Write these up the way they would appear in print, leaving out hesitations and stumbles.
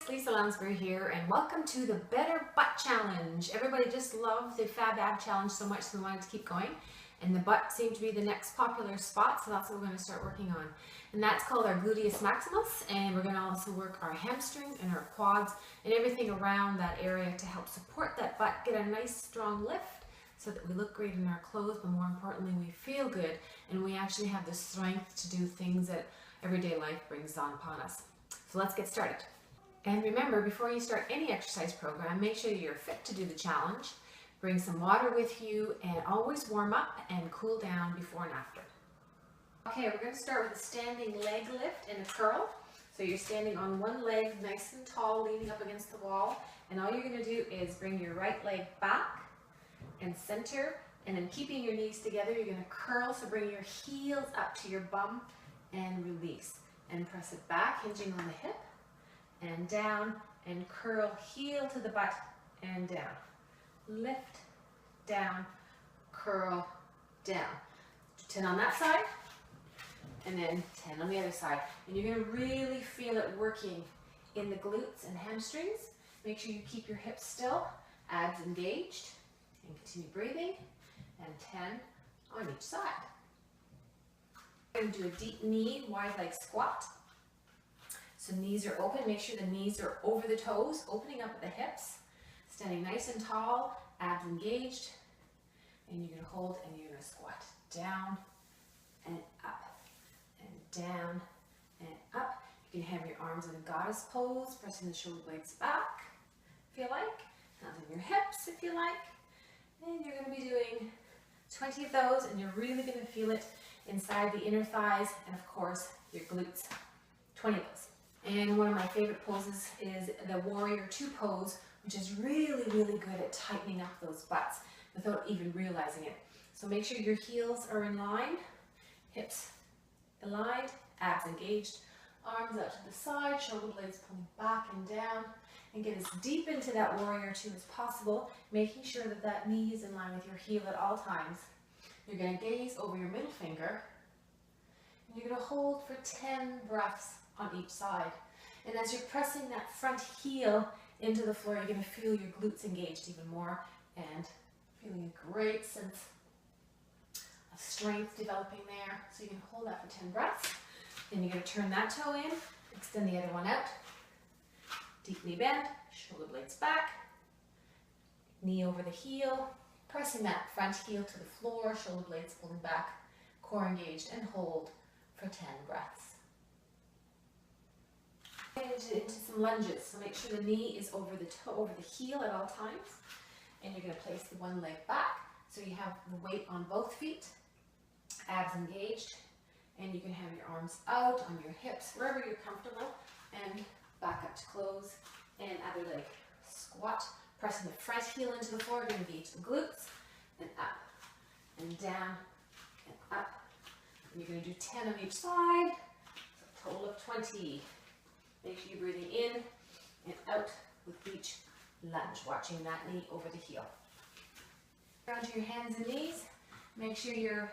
Lisa Lansbury here, and welcome to the Better Butt Challenge. Everybody just loved the Fab Ab Challenge so much, so they wanted to keep going. And the butt seemed to be the next popular spot, so that's what we're going to start working on. And that's called our gluteus maximus, and we're going to also work our hamstring and our quads and everything around that area to help support that butt, get a nice strong lift so that we look great in our clothes, but more importantly, we feel good and we actually have the strength to do things that everyday life brings on upon us. So let's get started. And remember, before you start any exercise program, make sure you're fit to do the challenge. Bring some water with you and always warm up and cool down before and after. Okay, we're going to start with a standing leg lift and a curl. So you're standing on one leg nice and tall, leaning up against the wall. And all you're going to do is bring your right leg back and center. And then keeping your knees together, you're going to curl. So bring your heels up to your bum and release. And press it back, hinging on the hip. And down, and curl, heel to the butt, and down. Lift, down, curl, down. 10 on that side, and then 10 on the other side. And you're going to really feel it working in the glutes and hamstrings. Make sure you keep your hips still, abs engaged, and continue breathing. And 10 on each side. We're going to do a deep knee, wide leg squat. So knees are open, make sure the knees are over the toes, opening up at the hips, standing nice and tall, abs engaged, and you're going to hold and you're going to squat down and up and down and up. You can have your arms in a goddess pose, pressing the shoulder blades back if you like, hands on your hips if you like, and you're going to be doing 20 of those, and you're really going to feel it inside the inner thighs and of course your glutes, 20 of those. And one of my favorite poses is the Warrior Two pose, which is really, really good at tightening up those butts without even realizing it. So make sure your heels are in line, hips aligned, abs engaged, arms out to the side, shoulder blades pulling back and down, and get as deep into that Warrior Two as possible, making sure that that knee is in line with your heel at all times. You're going to gaze over your middle finger, and you're going to hold for 10 breaths on each side. And as you're pressing that front heel into the floor, you're going to feel your glutes engaged even more and feeling a great sense of strength developing there. So you can hold that for 10 breaths. Then you're going to turn that toe in, extend the other one out, deep knee bend, shoulder blades back, knee over the heel, pressing that front heel to the floor, shoulder blades pulling back, core engaged, and hold for 10 breaths. Into some lunges, so make sure the knee is over the toe, over the heel at all times, and you're going to place the one leg back so you have the weight on both feet, abs engaged, and you can have your arms out on your hips wherever you're comfortable, and back up to close, and other leg squat, pressing the front heel into the floor to engage the glutes, and up and down and up, and you're going to do 10 on each side, so a total of 20. Make sure you're breathing in and out with each lunge, watching that knee over the heel. Down to your hands and knees. Make sure your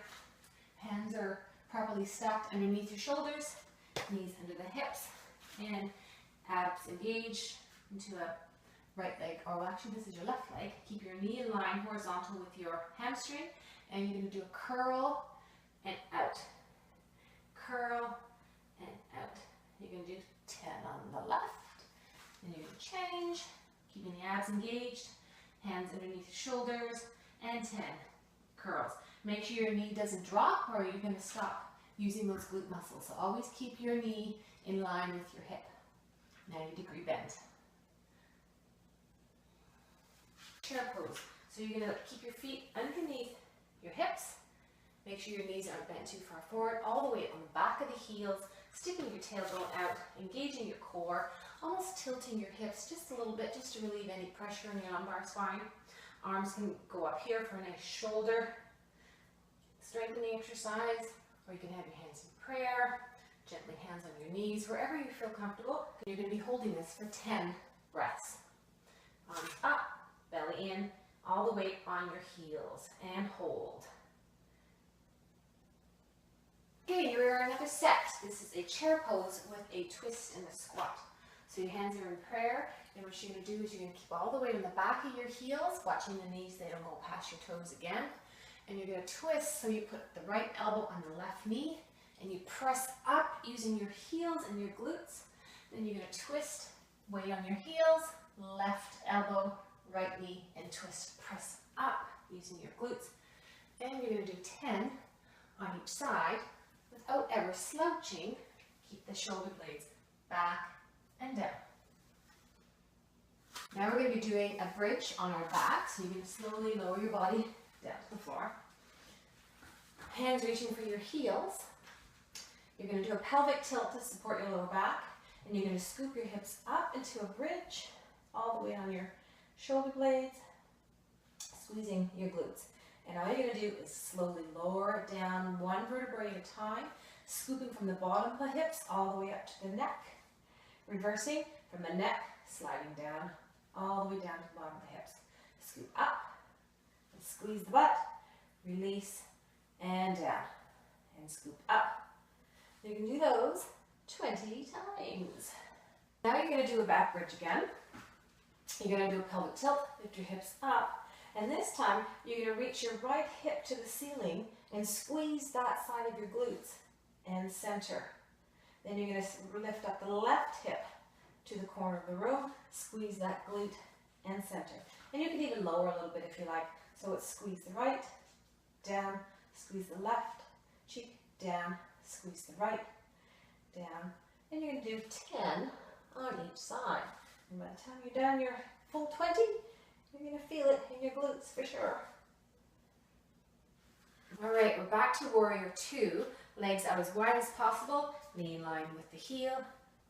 hands are properly stacked underneath your shoulders, knees under the hips, and abs engaged into a right leg, or actually this is your left leg. Keep your knee in line horizontal with your hamstring, and you're going to do a curl and out. Curl and out. You're going to do 10 on the left, and you're going to change, keeping the abs engaged, hands underneath your shoulders, and 10 curls. Make sure your knee doesn't drop or you're going to stop using those glute muscles. So always keep your knee in line with your hip. 90-degree bend. Chair pose. So you're going to keep your feet underneath your hips. Make sure your knees aren't bent too far forward, all the way on the back of the heels, sticking your tailbone out, engaging your core, almost tilting your hips just a little bit, just to relieve any pressure in your lumbar spine. Arms can go up here for a nice shoulder strengthening exercise, or you can have your hands in prayer, gently hands on your knees, wherever you feel comfortable. You're going to be holding this for 10 breaths. Arms up, belly in, all the weight on your heels, and hold. Okay, you're another set. This is a chair pose with a twist and a squat. So your hands are in prayer, and what you're going to do is you're going to keep all the weight on the back of your heels, watching the knees, they don't go past your toes again. And you're going to twist, so you put the right elbow on the left knee, and you press up using your heels and your glutes. Then you're going to twist, weight on your heels, left elbow, right knee, and twist, press up using your glutes. And you're going to do 10 on each side without ever slouching. Keep the shoulder blades back and down. Now we're going to be doing a bridge on our back, so you're going to slowly lower your body down to the floor. Hands reaching for your heels. You're going to do a pelvic tilt to support your lower back, and you're going to scoop your hips up into a bridge, all the way on your shoulder blades, squeezing your glutes. And all you're going to do is slowly lower it down one vertebrae at a time, scooping from the bottom of the hips all the way up to the neck, reversing from the neck, sliding down, all the way down to the bottom of the hips. Scoop up, and squeeze the butt, release, and down, and scoop up. You can do those 20 times. Now you're going to do a back bridge again. You're going to do a pelvic tilt, lift your hips up, and this time you're going to reach your right hip to the ceiling and squeeze that side of your glutes and center. Then you're going to lift up the left hip to the corner of the room, squeeze that glute and center. And you can even lower a little bit if you like. So it's squeeze the right, down, squeeze the left cheek, down, squeeze the right, down. And you're going to do 10 on each side. And by the time you're done your full 20, you're going to feel it in your glutes for sure. All right, we're back to Warrior 2. Legs out as wide as possible, knee in line with the heel,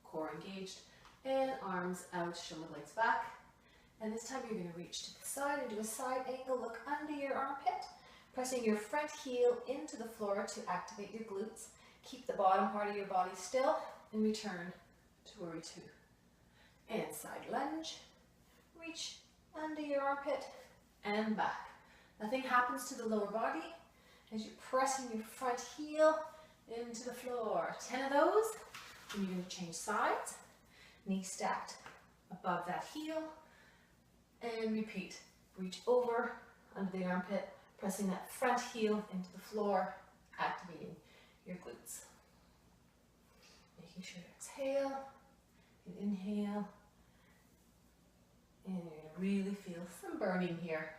core engaged, and arms out, shoulder blades back. And this time you're going to reach to the side and do a side angle, look under your armpit, pressing your front heel into the floor to activate your glutes. Keep the bottom part of your body still, and return to Warrior 2. And side lunge, reach under your armpit, and back. Nothing happens to the lower body as you're pressing your front heel into the floor. 10 of those, and you're going to change sides. Knee stacked above that heel, and repeat. Reach over under the armpit, pressing that front heel into the floor, activating your glutes. Making sure to exhale and inhale, and you're going to really feel some burning here.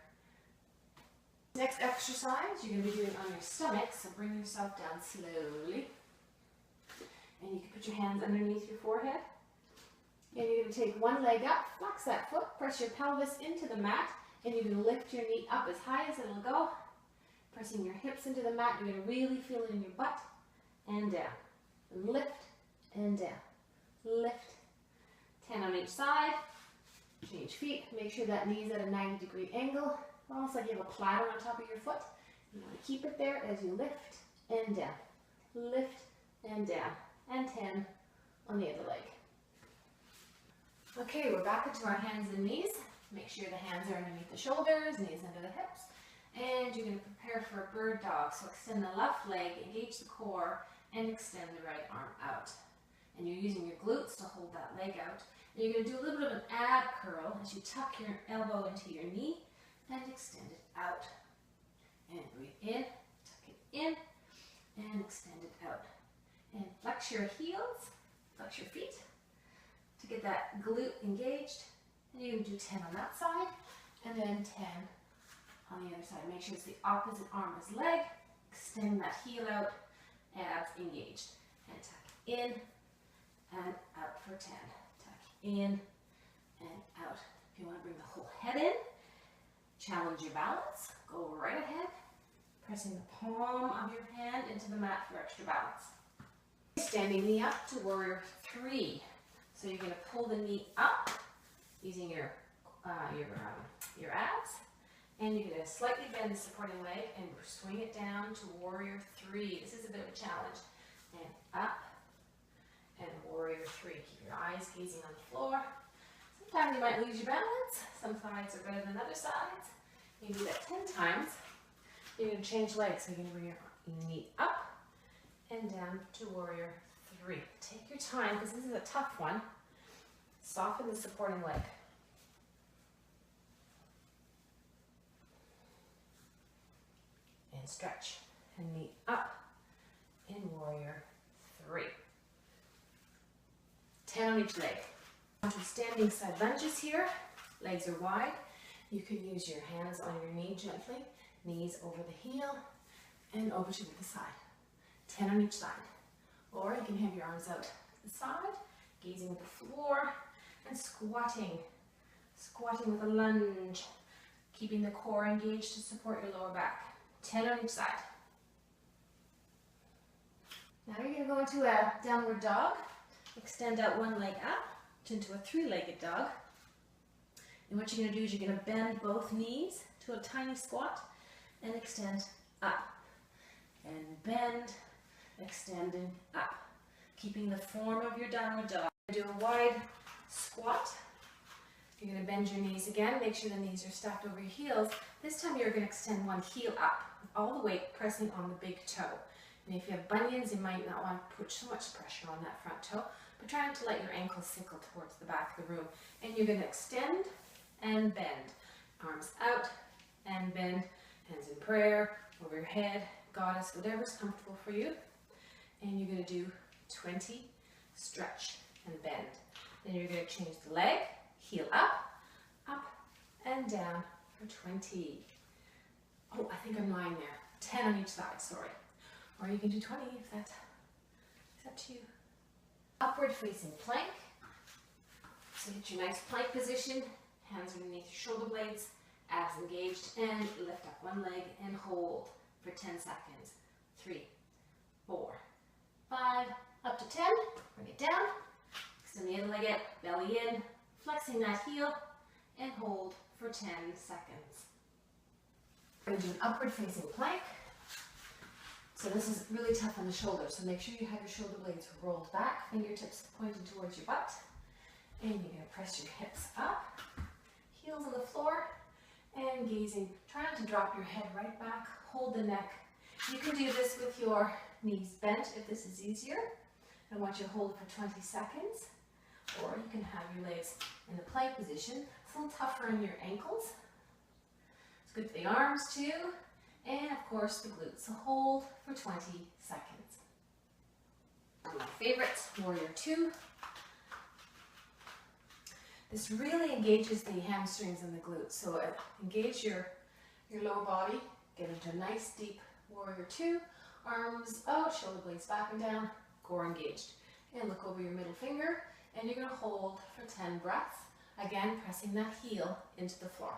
Next exercise you're going to be doing on your stomach, so bring yourself down slowly, and you can put your hands underneath your forehead. And you're going to take one leg up, flex that foot, press your pelvis into the mat, and you're going to lift your knee up as high as it'll go. Pressing your hips into the mat, you're going to really feel it in your butt and down. Lift and down. Lift. 10 on each side. Change feet. Make sure that knee is at a 90-degree angle, almost like you have a platter on top of your foot. You want to keep it there as you lift and down. Lift and down. And 10 on the other leg. Okay, we're back into our hands and knees. Make sure the hands are underneath the shoulders, knees under the hips. And you're going to prepare for a bird dog. So extend the left leg, engage the core, and extend the right arm out. And you're using your glutes to hold that leg out. And you're going to do a little bit of an ab curl as you tuck your elbow into your knee and extend it out. And breathe in, tuck it in, and extend it out. And flex your heels, flex your feet, to get that glute engaged, and you can do 10 on that side, and then 10 on the other side. Make sure it's the opposite arm as leg. Extend that heel out, abs engaged, and tuck in and out for 10. Tuck in and out. If you want to bring the whole head in, challenge your balance. Go right ahead, pressing the palm of your hand into the mat for extra balance. Standing knee up to Warrior 3. So you're going to pull the knee up using your abs, and you're going to slightly bend the supporting leg and swing it down to Warrior 3. This is a bit of a challenge. And up, and Warrior 3. Keep your eyes gazing on the floor. Sometimes you might lose your balance. Some sides are better than other sides. You do that 10 times. You're going to change legs. So you're going to bring your knee up and down to Warrior 3. Take your time because this is a tough one. Soften the supporting leg. And stretch and meet up in warrior 3. 10 on each leg. Standing side lunges here. Legs are wide. You can use your hands on your knee gently. Knees over the heel and over to the side. 10 on each side. Or you can have your arms out to the side, gazing at the floor and squatting. Squatting with a lunge. Keeping the core engaged to support your lower back. 10 on each side. Now you're going to go into a downward dog. Extend out one leg up into a 3-legged dog. And what you're going to do is you're going to bend both knees to a tiny squat and extend up. And bend, extending up. Keeping the form of your downward dog. Do a wide squat. You're going to bend your knees again. Make sure the knees are stacked over your heels. This time you're going to extend one heel up, with all the weight pressing on the big toe. And if you have bunions, you might not want to put so much pressure on that front toe, but try not to let your ankles sickle towards the back of the room. And you're going to extend and bend. Arms out and bend. Hands in prayer, over your head, goddess, whatever's comfortable for you. And you're going to do 20 stretch and bend. Then you're going to change the leg, heel up and down for 20. Oh, I think I'm lying there. 10 on each side, sorry. Or you can do 20 if that's up to you. Upward facing plank. So get your nice plank position, hands underneath your shoulder blades, abs engaged, and lift up one leg and hold for 10 seconds. 3, 4, 5, up to 10, bring it down, extend the other leg out, belly in, flexing that heel, and hold for 10 seconds. We're going to do an upward facing plank. So this is really tough on the shoulders, so make sure you have your shoulder blades rolled back, fingertips pointing towards your butt, and you're going to press your hips up, heels on the floor, and gazing. Try not to drop your head right back, hold the neck. You can do this with your knees bent if this is easier. I want you to hold it for 20 seconds, or you can have your legs in the plank position. It's a little tougher on your ankles. It's good for the arms too. And of course the glutes. So hold for 20 seconds. One of my favorites, Warrior 2. This really engages the hamstrings and the glutes. So engage your lower body, get into a nice deep Warrior 2. Arms out, shoulder blades back and down, core engaged. And look over your middle finger, and you're going to hold for 10 breaths. Again, pressing that heel into the floor.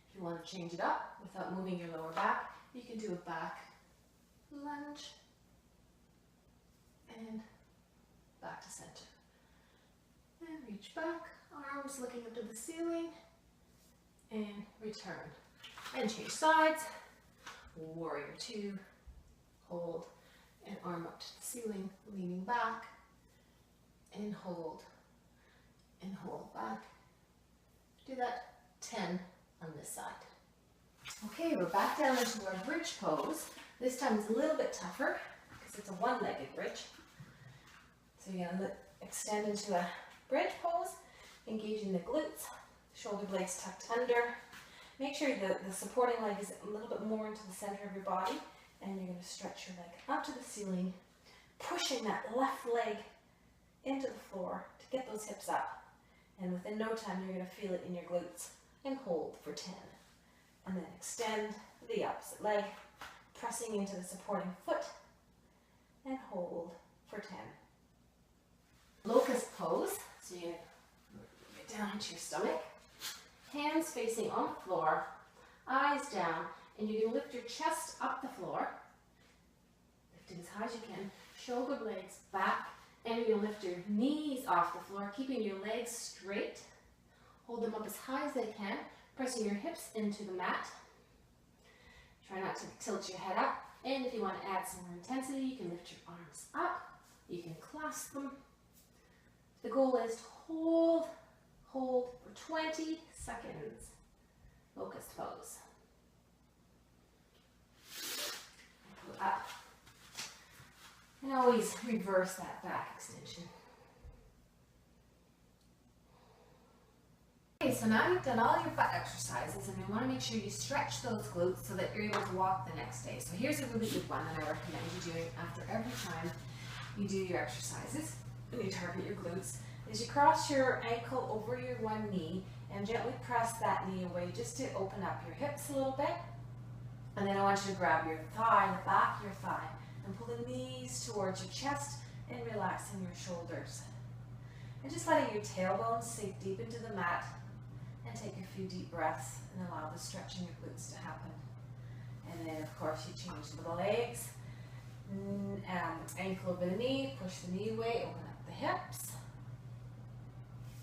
If you want to change it up without moving your lower back, you can do a back lunge and back to center. And reach back, arms looking up to the ceiling, and return. And change sides. Warrior 2, hold, and arm up to the ceiling, leaning back, and hold back. Do that 10 on this side. Okay, we're back down into our bridge pose. This time it's a little bit tougher because it's a one-legged bridge. So you're going to extend into a bridge pose, engaging the glutes, shoulder blades tucked under. Make sure the supporting leg is a little bit more into the center of your body, and you're going to stretch your leg up to the ceiling, pushing that left leg into the floor to get those hips up. And within no time, you're going to feel it in your glutes. And hold for 10. And then extend the opposite leg, pressing into the supporting foot, and hold for 10. Locust pose. So you get down into your stomach, hands facing on the floor, eyes down, and you can lift your chest up the floor. Lift it as high as you can, shoulder blades back, and you're going to lift your knees off the floor, keeping your legs straight. Hold them up as high as they can, pressing your hips into the mat. Try not to tilt your head up. And if you want to add some more intensity, you can lift your arms up. You can clasp them. The goal is to hold for 20 seconds. Locust pose. Pull up. And always reverse that back extension. Okay, so now you've done all your butt exercises, and you want to make sure you stretch those glutes so that you're able to walk the next day. So here's a really good one that I recommend you doing after every time you do your exercises and you target your glutes, is you cross your ankle over your one knee and gently press that knee away just to open up your hips a little bit. And then I want you to grab your thigh, the back of your thigh, and pull the knees towards your chest and relaxing your shoulders. And just letting your tailbone sink deep into the mat, and take a few deep breaths and allow the stretching of glutes to happen. And then of course you change the legs, ankle over the knee, push the knee away, open up the hips,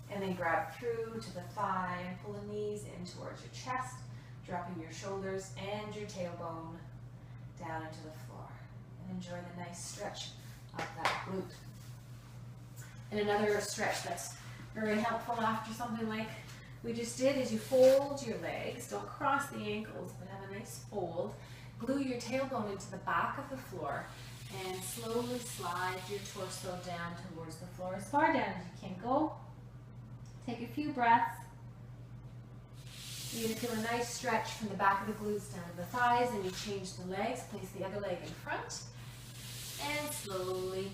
and then grab through to the thigh and pull the knees in towards your chest, dropping your shoulders and your tailbone down into the floor. And enjoy the nice stretch of that glute. And another stretch that's very helpful after something like we just did is you fold your legs. Don't cross the ankles, but have a nice fold. Glue your tailbone into the back of the floor and slowly slide your torso down towards the floor as far down as you can go. Take a few breaths. You're going to feel a nice stretch from the back of the glutes down to the thighs, and you change the legs. Place the other leg in front and slowly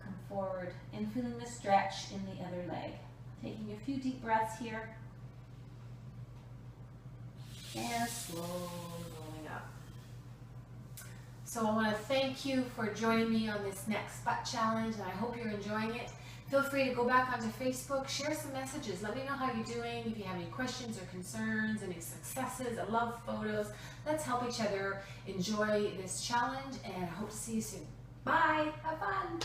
come forward and feeling the stretch in the other leg. Taking a few deep breaths here and slowly rolling up. So I want to thank you for joining me on this next butt challenge, and I hope you're enjoying it. Feel free to go back onto Facebook, share some messages, let me know how you're doing, if you have any questions or concerns, any successes. I love photos. Let's help each other enjoy this challenge, and I hope to see you soon. Bye, have fun.